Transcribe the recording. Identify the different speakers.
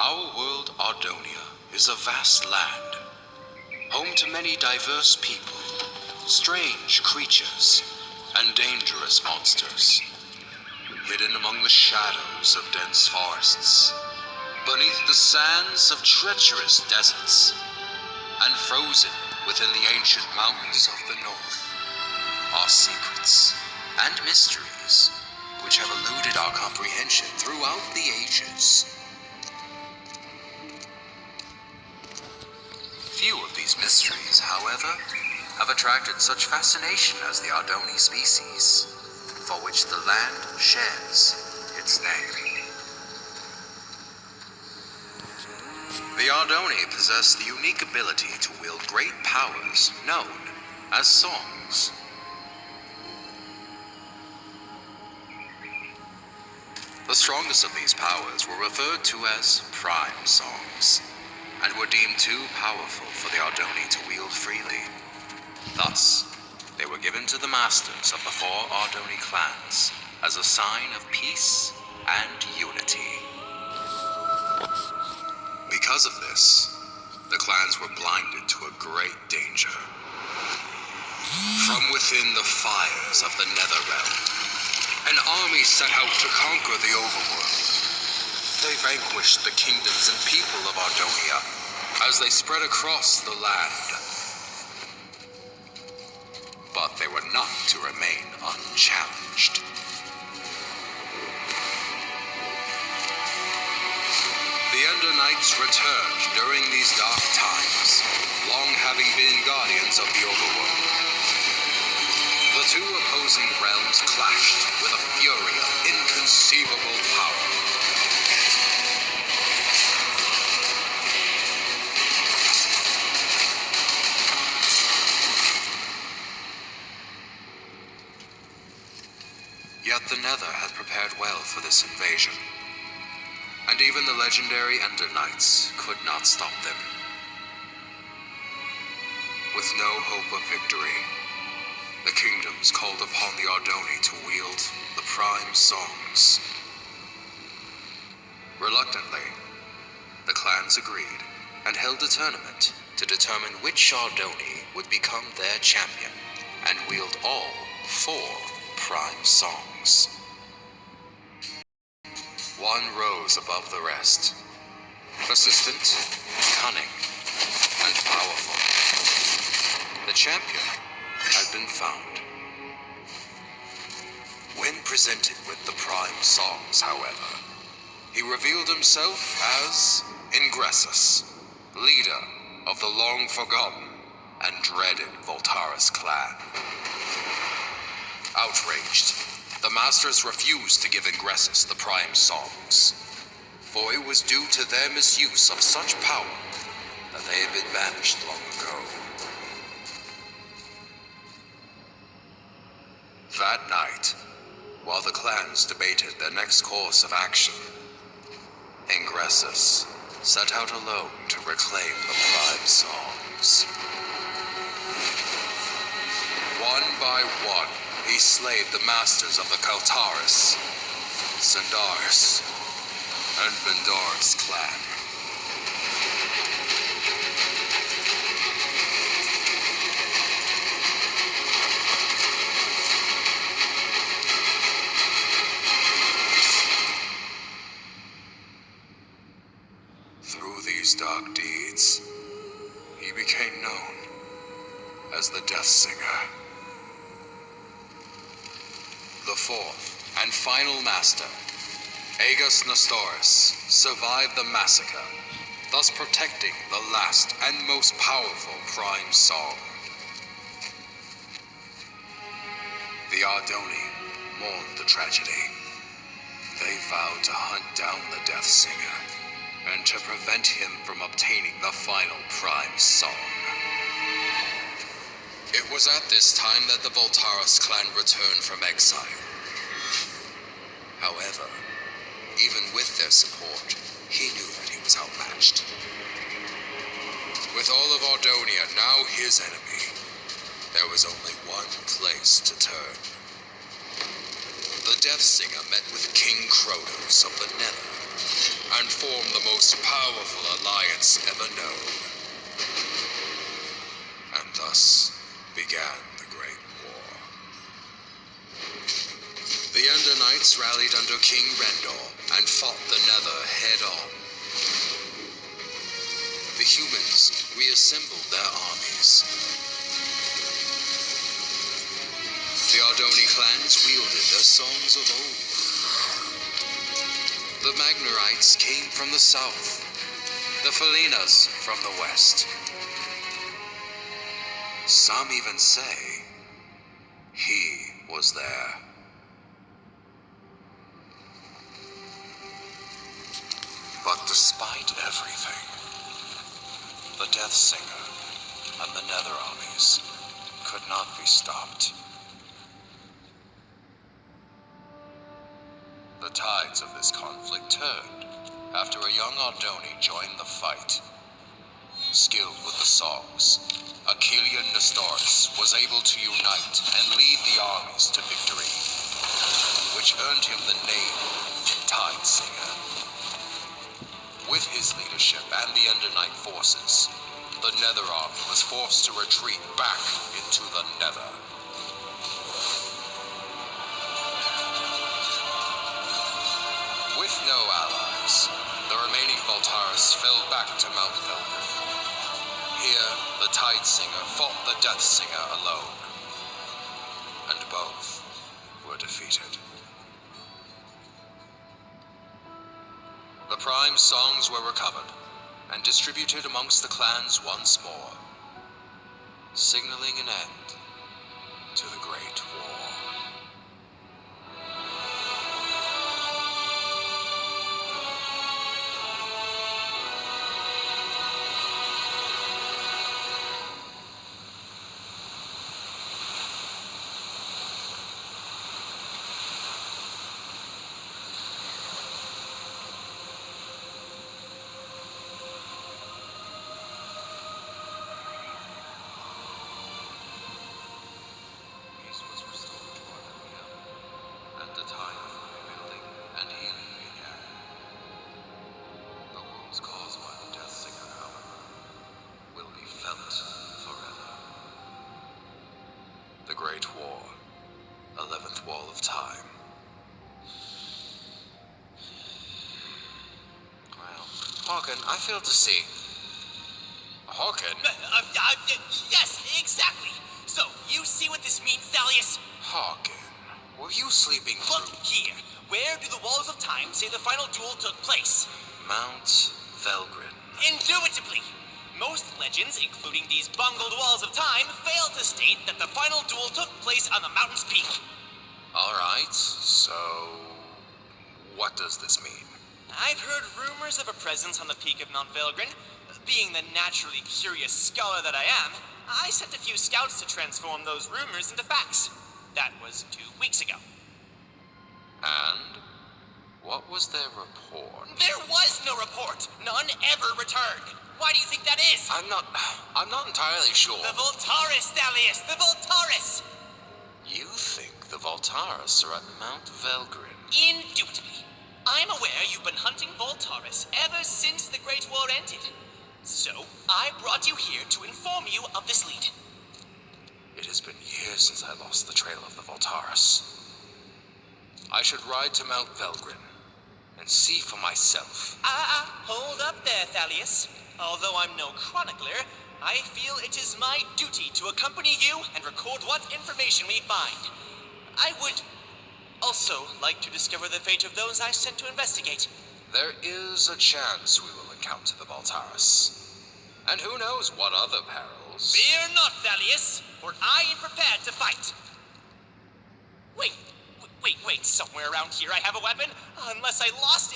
Speaker 1: Our world, Ardonia, is a vast land, home to many diverse people, strange creatures, and dangerous monsters. Hidden among the shadows of dense forests, beneath the sands of treacherous deserts, and frozen within the ancient mountains of the north, are secrets and mysteries which have eluded our comprehension throughout the ages. Few of these mysteries, however, have attracted such fascination as the Ardoni species, for which the land shares its name. The Ardoni possess the unique ability to wield great powers known as songs. The strongest of these powers were referred to as prime songs, and were deemed too powerful for the Ardoni to wield freely. Thus, they were given to the masters of the 4 Ardoni clans as a sign of peace and unity. Because of this, the clans were blinded to a great danger. From within the fires of the Netherrealm, an army set out to conquer the overworld. They vanquished the kingdoms and people of Ardonia as they spread across the land. But they were not to remain unchallenged. The Ender Knights returned during these dark times, long having been guardians of the overworld. The 2 opposing realms clashed with a fury of inconceivable power. Yet the Nether had prepared well for this invasion, and even the legendary Ender Knights could not stop them. With no hope of victory, the kingdoms called upon the Ardoni to wield the prime songs. Reluctantly, the clans agreed and held a tournament to determine which Ardoni would become their champion and wield all 4 prime songs. One rose above the rest, persistent, cunning, and powerful. The champion had been found. When presented with the prime songs, however, he revealed himself as Ingressus, leader of the long-forgotten and dreaded Voltaris clan. Outraged, the masters refused to give Ingressus the prime songs, for it was due to their misuse of such power that they had been banished long ago. That night, while the clans debated their next course of action, Ingressus set out alone to reclaim the prime songs. One by one, he slayed the masters of the Kaltaris, Sandaris, and Vendoris clan. Through these dark deeds, he became known as the Death Singer. The 4th and final master, Aegis Nestoris, survived the massacre, thus protecting the last and most powerful prime song. The Ardoni mourned the tragedy. They vowed to hunt down the Death Singer and to prevent him from obtaining the final prime song. It was at this time that the Voltaris clan returned from exile. However, even with their support, he knew that he was outmatched. With all of Ardonia now his enemy, there was only one place to turn. The Death Singer met with King Kronos of the Nether and form the most powerful alliance ever known. And thus began the Great War. The Ender Knights rallied under King Rendor and fought the Nether head-on. The humans reassembled their armies. The Ardoni clans wielded their songs of old. The Magnerites came from the south, the Felinas from the west. Some even say he was there. But despite everything, the Death Singer and the Nether armies could not be stopped. The tides of this conflict turned after a young Ardoni joined the fight. Skilled with the songs, Achillean Nestoris was able to unite and lead the armies to victory, which earned him the name Tide Singer. With his leadership and the Ender Knight forces, the Nether army was forced to retreat back into the Nether. With no allies, the remaining Voltaris fell back to Mount Velgrin. Here, the Tide Singer fought the Death Singer alone, and both were defeated. The Prime songs were recovered and distributed amongst the clans once more, signaling an end to the Great War. The Great War, 11th Wall of Time. Well, Hawken, I failed to see. Hawken?
Speaker 2: Yes, exactly. So, you see what this means, Thalius?
Speaker 1: Hawken, were you sleeping
Speaker 2: Look
Speaker 1: through
Speaker 2: here. Where do the Walls of Time say the final duel took place?
Speaker 1: Mount Velgrin?
Speaker 2: Indubitably. Most legends, including these bungled Walls of Time, fail to state that the final duel took place on the mountain's peak.
Speaker 1: Alright, so what does this mean?
Speaker 2: I've heard rumors of a presence on the peak of Mount Velgrin. Being the naturally curious scholar that I am, I sent a few scouts to transform those rumors into facts. That was 2 weeks ago.
Speaker 1: And what was their report?
Speaker 2: There was no report. None ever returned. Why do you think that is?
Speaker 1: I'm not entirely sure.
Speaker 2: The Voltaris, Thalius! The Voltaris!
Speaker 1: You think the Voltaris are at Mount Velgrin?
Speaker 2: Indubitably. I'm aware you've been hunting Voltaris ever since the Great War ended. So, I brought you here to inform you of this lead.
Speaker 1: It has been years since I lost the trail of the Voltaris. I should ride to Mount Velgrin and see for myself.
Speaker 2: Hold up there, Thalius. Although I'm no chronicler, I feel it is my duty to accompany you and record what information we find. I would also like to discover the fate of those I sent to investigate.
Speaker 1: There is a chance we will encounter the Voltaris. And who knows what other perils.
Speaker 2: Fear not, Thalius, for I am prepared to fight. Wait. Somewhere around here I have a weapon, unless I lost it.